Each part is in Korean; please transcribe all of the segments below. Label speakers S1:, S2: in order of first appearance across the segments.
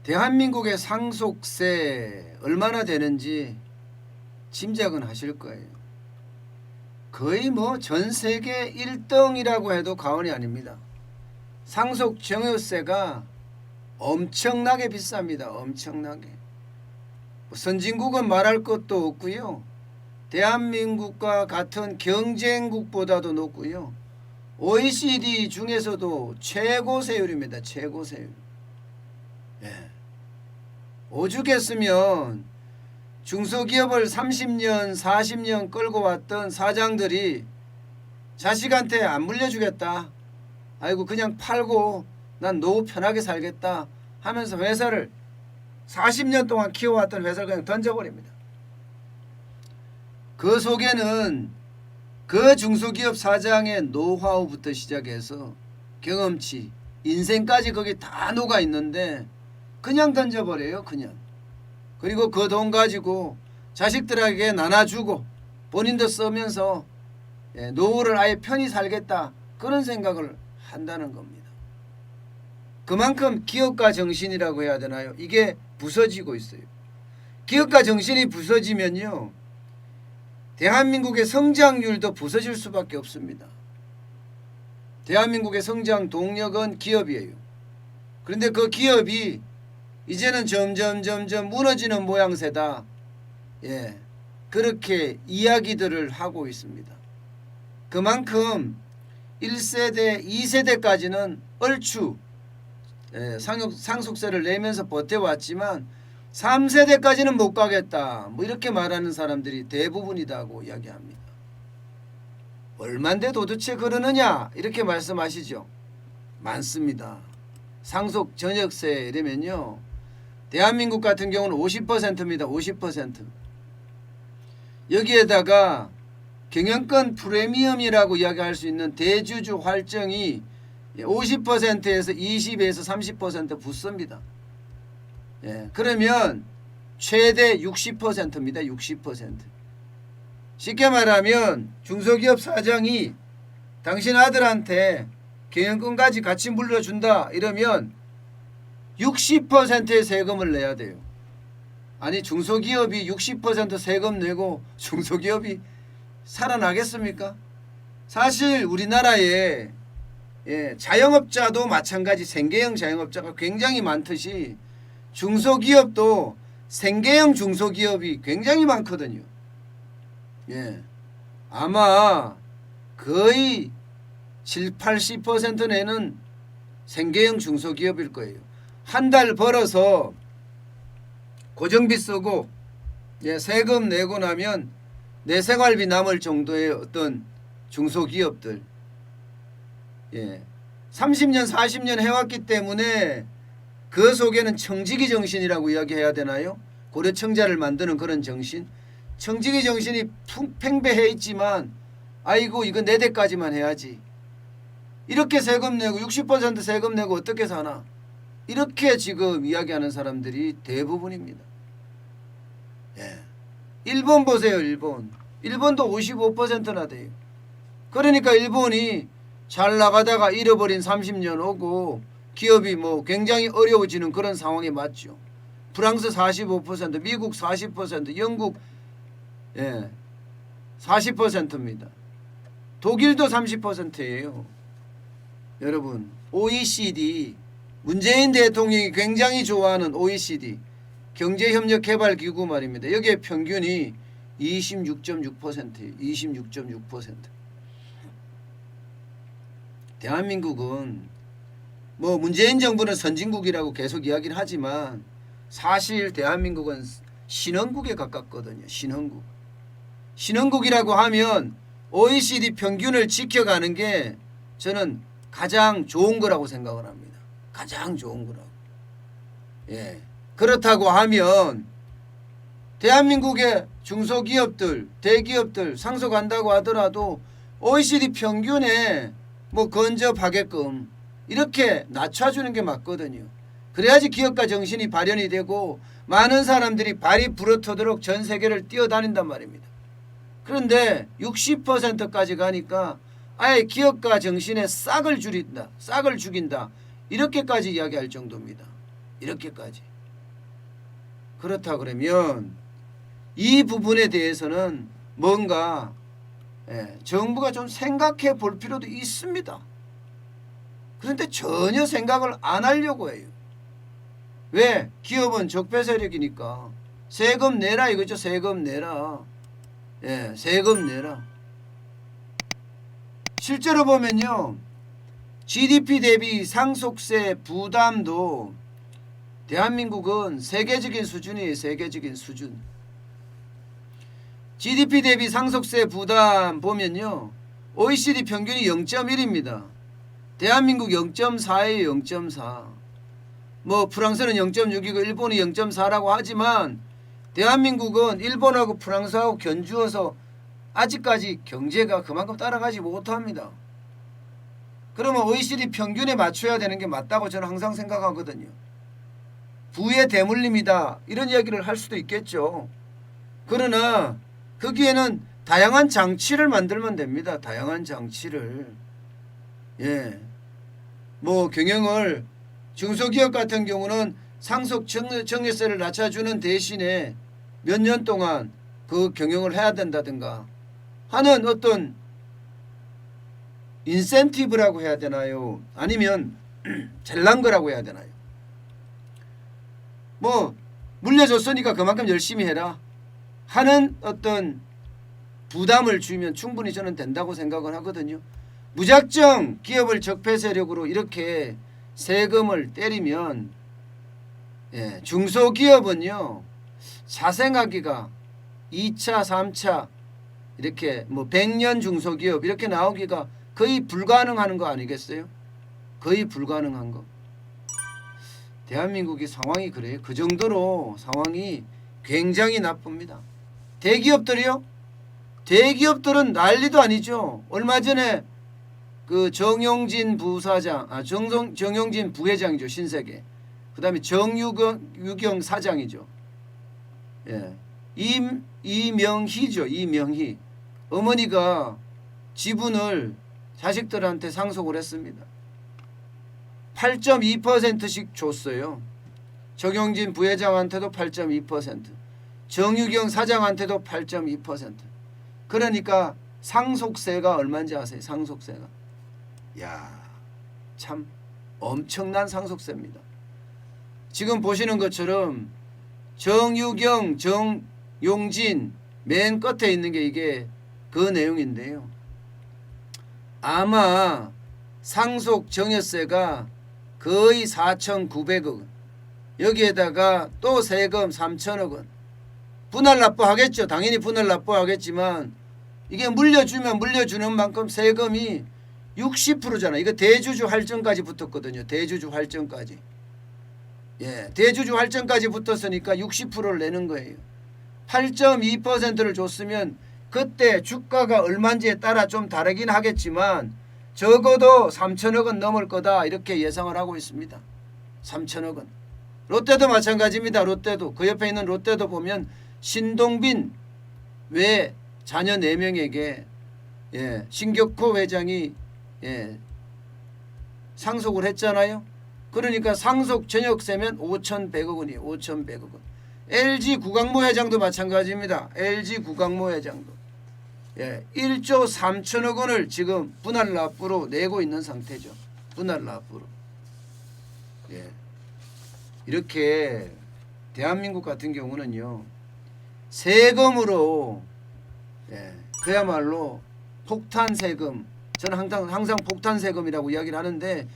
S1: 대한민국의 상속세 얼마나 되는지 짐작은 하실 거예요. 거의 뭐 전 세계 1등이라고 해도 과언이 아닙니다. 상속 증여세가 엄청나게 비쌉니다. 엄청나게. 선진국은 말할 것도 없고요. 대한민국과 같은 경쟁국보다도 높고요. OECD 중에서도 최고 세율입니다. 최고 세율. 예. 오죽했으면 중소기업을 30년 40년 끌고 왔던 사장들이 자식한테 안 물려주겠다, 아이고 그냥 팔고 난 노후 편하게 살겠다 하면서 회사를 40년 동안 키워왔던 회사를 그냥 던져버립니다. 그 속에는 그 중소기업 사장의 노하우부터 시작해서 경험치, 인생까지 거기 다 녹아 있는데 그냥 던져버려요. 그냥. 그리고 그 돈 가지고 자식들에게 나눠주고 본인도 쓰면서 노후를 아예 편히 살겠다, 그런 생각을 한다는 겁니다. 그만큼 기업가 정신이라고 해야 되나요? 이게 부서지고 있어요. 기업가 정신이 부서지면요, 대한민국의 성장률도 부서질 수밖에 없습니다. 대한민국의 성장 동력은 기업이에요. 그런데 그 기업이 이제는 점점 무너지는 모양새다. 예, 그렇게 이야기들을 하고 있습니다. 그만큼 1세대, 2세대까지는 얼추 상속세를 내면서 버텨왔지만 3세대까지는 못 가겠다, 뭐 이렇게 말하는 사람들이 대부분이다고 이야기합니다. 얼만데 도대체 그러느냐 이렇게 말씀하시죠. 많습니다. 상속 전역세 이러면요, 대한민국 같은 경우는 50%입니다. 50%. 여기에다가 경영권 프리미엄이라고 이야기할 수 있는 대주주 활정이 50%에서 20에서 30% 붙습니다. 예, 그러면 최대 60%입니다. 60%. 쉽게 말하면 중소기업 사장이 당신 아들한테 경영권까지 같이 물려준다 이러면 60%의 세금을 내야 돼요. 아니, 중소기업이 60% 세금 내고 중소기업이 살아나겠습니까? 사실 우리나라에 자영업자도 마찬가지 생계형 자영업자가 굉장히 많듯이 중소기업도 생계형 중소기업이 굉장히 많거든요. 아마 거의 70~80% 내는 생계형 중소기업일 거예요. 한 달 벌어서 고정비 쓰고 세금 내고 나면 내 생활비 남을 정도의 어떤 중소기업들, 30년 40년 해왔기 때문에 그 속에는 청지기 정신이라고 이야기해야 되나요? 고려청자를 만드는 그런 정신, 청지기 정신이 팽배해 있지만 아이고 이거 내 대까지만 해야지, 이렇게 세금 내고 60% 세금 내고 어떻게 사나, 이렇게 지금 이야기하는 사람들이 대부분입니다. 일본 보세요. 일본도 55%나 돼요. 그러니까 일본이 잘 나가다가 잃어버린 30년 오고 기업이 뭐 굉장히 어려워지는 그런 상황에 맞죠. 프랑스 45%, 미국 40%, 영국 40%입니다. 독일도 30%예요. 여러분, OECD, 문재인 대통령이 굉장히 좋아하는 OECD 경제협력개발기구 말입니다. 여기에 평균이 26.6%예요. 26.6%. 대한민국은 뭐 문재인 정부는 선진국이라고 계속 이야기를 하지만 사실 대한민국은 신흥국에 가깝거든요. 신흥국이라고 하면 OECD 평균을 지켜가는 게 저는 가장 좋은 거라고 생각을 합니다. 가장 좋은 거라고. 그렇다고 하면 대한민국의 중소기업들, 대기업들 상속한다고 하더라도 OECD 평균에 뭐 근접하게끔 이렇게 낮춰주는 게 맞거든요. 그래야지 기업가 정신이 발현이 되고 많은 사람들이 발이 부러터도록 전 세계를 뛰어다닌단 말입니다. 그런데 60%까지 가니까 아예 기업가 정신에 싹을 죽인다 이렇게까지 이야기할 정도입니다. 이렇게까지. 그렇다 그러면 이 부분에 대해서는 뭔가 정부가 좀 생각해 볼 필요도 있습니다. 그런데 전혀 생각을 안 하려고 해요. 왜? 기업은 적폐 세력이니까 세금 내라 이거죠. 세금 내라. 세금 내라. 실제로 보면요, GDP 대비 상속세 부담도 대한민국은 세계적인 수준이에요. 세계적인 수준. GDP 대비 상속세 부담 보면요, OECD 평균이 0.1입니다. 대한민국 0.4예요. 0.4. 뭐 프랑스는 0.6이고 일본이 0.4라고 하지만 대한민국은 일본하고 프랑스하고 견주어서 아직까지 경제가 그만큼 따라가지 못합니다. 그러면 OECD 평균에 맞춰야 되는 게 맞다고 저는 항상 생각하거든요. 부의 대물림이다 이런 이야기를 할 수도 있겠죠. 그러나 거기에는 다양한 장치를 만들면 됩니다. 다양한 장치를. 뭐 경영을 중소기업 같은 경우는 상속 증여세를 낮춰주는 대신에 몇 년 동안 그 경영을 해야 된다든가 하는 어떤 인센티브라고 해야 되나요? 아니면 잘난 거라고 해야 되나요? 뭐 물려줬으니까 그만큼 열심히 해라 하는 어떤 부담을 주면 충분히 저는 된다고 생각을 하거든요. 무작정 기업을 적폐 세력으로 이렇게 세금을 때리면 중소기업은요 자생하기가 2차 3차 이렇게 뭐 100년 중소기업 이렇게 나오기가 거의 불가능한 거 아니겠어요? 거의 불가능한 거. 대한민국이 상황이 그래요. 그 정도로 상황이 굉장히 나쁩니다. 대기업들이요? 대기업들은 난리도 아니죠. 얼마 전에 그 정용진 부사장, 정용진 부회장이죠. 신세계. 그 다음에 정유경 사장이죠. 이명희죠. 이명희. 어머니가 지분을 자식들한테 상속을 했습니다. 8.2%씩 줬어요. 정용진 부회장한테도 8.2%, 정유경 사장한테도 8.2%. 그러니까 상속세가 얼마인지 아세요? 상속세가. 참 엄청난 상속세입니다. 지금 보시는 것처럼 정유경, 정용진 맨 끝에 있는 게 이게 그 내용인데요. 아마 상속 증여세가 거의 4,900억 원, 여기에다가 또 세금 3천억 원. 분할 납부하겠죠. 당연히 분할 납부하겠지만 이게 물려주면 물려주는 만큼 세금이 60%잖아. 이거 대주주 할증까지 붙었거든요. 대주주 할증까지. 대주주 할증까지 붙었으니까 60%를 내는 거예요. 8.2%를 줬으면 그때 주가가 얼마인지에 따라 좀 다르긴 하겠지만 적어도 3천억 원 넘을 거다 이렇게 예상을 하고 있습니다. 3천억 원. 롯데도 마찬가지입니다. 롯데도. 그 옆에 있는 롯데도 보면 신동빈 외 자녀 4명에게 신격호 회장이 상속을 했잖아요. 그러니까 상속 전역세면 5,100억 원이에요. 5,100억 원. LG 구강모 회장도 마찬가지입니다. LG 구강모 회장도 1조 3천억 원을 지금 분할 납부로 내고 있는 상태죠. 분할 납부로. 이렇게 대한민국 같은 경우는요. 세금으로 그야말로 폭탄 세금. 저는 항상 폭탄 세금이라고 이야기를 하는데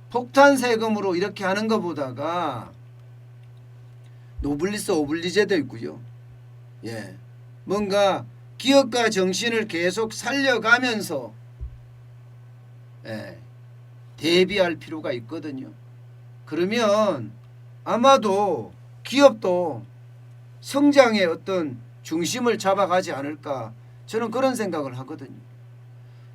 S1: 폭탄 세금으로 이렇게 하는 것보다가 노블리스 오블리제도 있고요. 뭔가 기업가 정신을 계속 살려가면서 대비할 필요가 있거든요. 그러면 아마도 기업도 성장의 어떤 중심을 잡아가지 않을까 저는 그런 생각을 하거든요.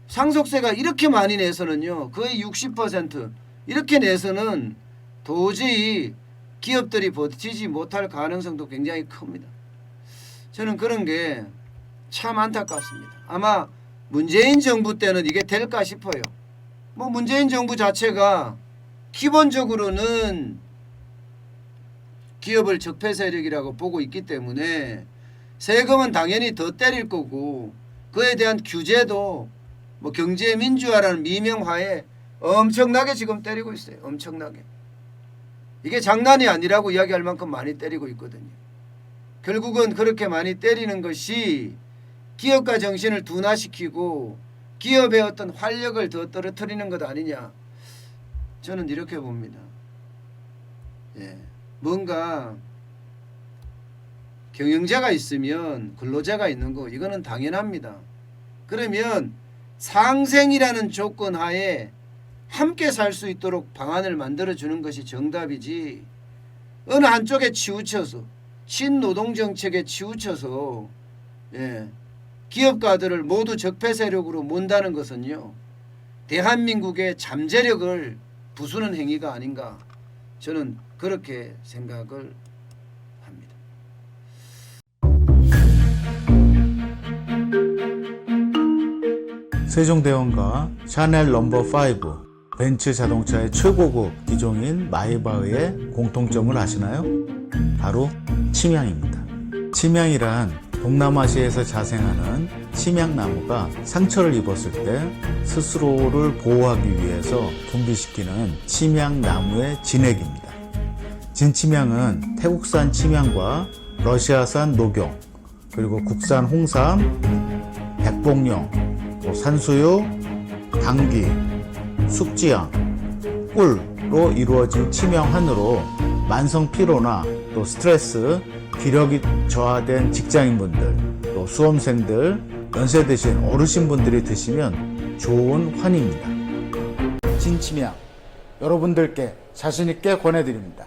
S1: 상속세가 이렇게 많이 내서는요. 거의 60% 이렇게 내서는 도저히 기업들이 버티지 못할 가능성도 굉장히 큽니다. 저는 그런 게 참 안타깝습니다. 아마 문재인 정부 때는 이게 될까 싶어요. 뭐 문재인 정부 자체가 기본적으로는 기업을 적폐 세력이라고 보고 있기 때문에 세금은 당연히 더 때릴 거고 그에 대한 규제도 뭐 경제 민주화라는 미명하에 엄청나게 지금 때리고 있어요. 엄청나게. 이게 장난이 아니라고 이야기할 만큼 많이 때리고 있거든요. 결국은 그렇게 많이 때리는 것이 기업가 정신을 둔화시키고 기업의 어떤 활력을 더 떨어뜨리는 것 아니냐. 저는 이렇게 봅니다. 예. 뭔가 경영자가 있으면 근로자가 있는 거 이거는 당연합니다. 그러면 상생이라는 조건 하에 함께 살 수 있도록 방안을 만들어주는 것이 정답이지 어느 한쪽에 치우쳐서 친노동 정책에 치우쳐서 기업가들을 모두 적폐 세력으로 몬다는 것은요 대한민국의 잠재력을 부수는 행위가 아닌가 저는 그렇게 생각을 합니다.
S2: 세종대왕과 샤넬 넘버 5 벤츠 자동차의 최고급 기종인 마이바흐의 공통점을 아시나요? 바로 침향입니다. 침향이란 동남아시아에서 자생하는 침향나무가 상처를 입었을 때 스스로를 보호하기 위해서 분비시키는 침향나무의 진액입니다. 진침향은 태국산 침향과 러시아산 녹용, 그리고 국산 홍삼, 백봉령, 산수유, 당귀, 숙지향, 꿀로 이루어진 침향환으로 만성 피로나 또 스트레스, 기력이 저하된 직장인분들, 또 수험생들, 연세 드신 어르신분들이 드시면 좋은 환입니다. 진침향 여러분들께 자신있게 권해드립니다.